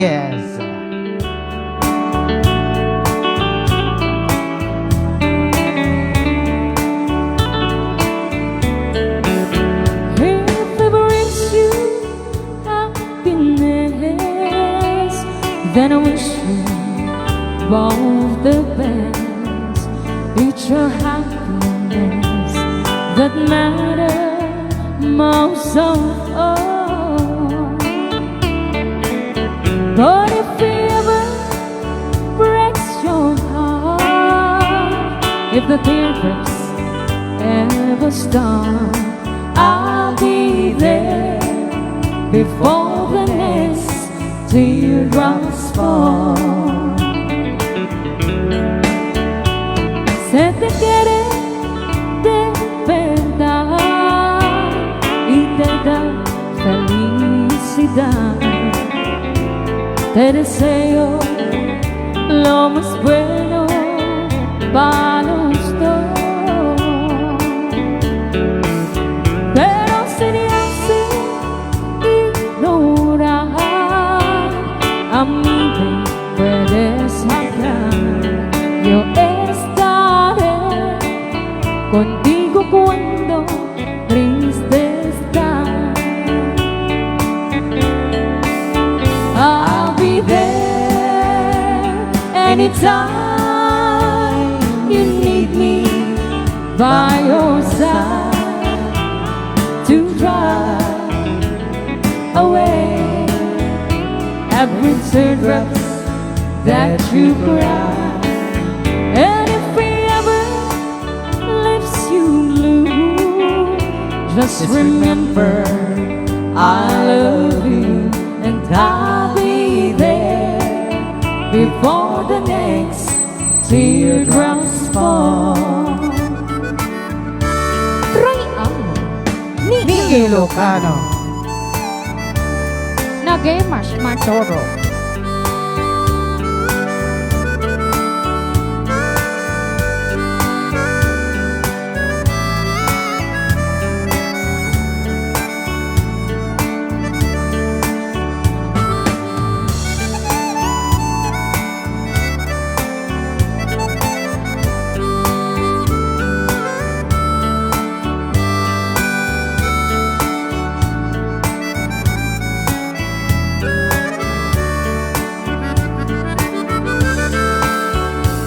Yes. If it brings you happiness, then I wish you both the best. It's your happiness that matters most of all. But if it ever breaks your heart, if the teardrops ever start, I'll be there before the next teardrops fall. Se te quiere de verdad y te da felicidad, te deseo lo más bueno para los dos. Pero sería así ignorar a mí, me puedes hablar. Yo estaré contigo cuando triste estás. I'll be there anytime you need me by your side to drive away every teardrop that you cry. And if he ever leaves you blue, just remember I love you, and I'll be there before the next teardrops fall. Ni Ilocano. Nagemash Matoro.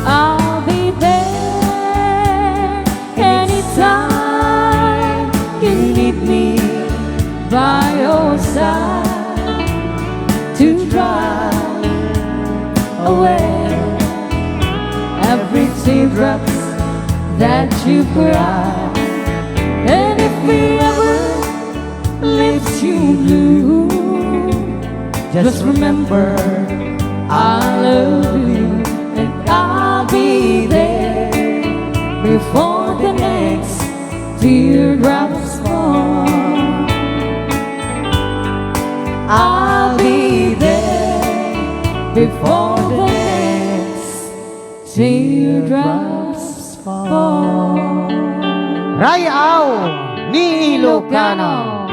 I'll be there anytime you need me by your side to drive away every teardrop that you cry. And if he ever leaves you blue, just remember I love you, and I'll be there before the next teardrops fall. I'll be there before the next teardrops fall. Rayaw ni Ilocano.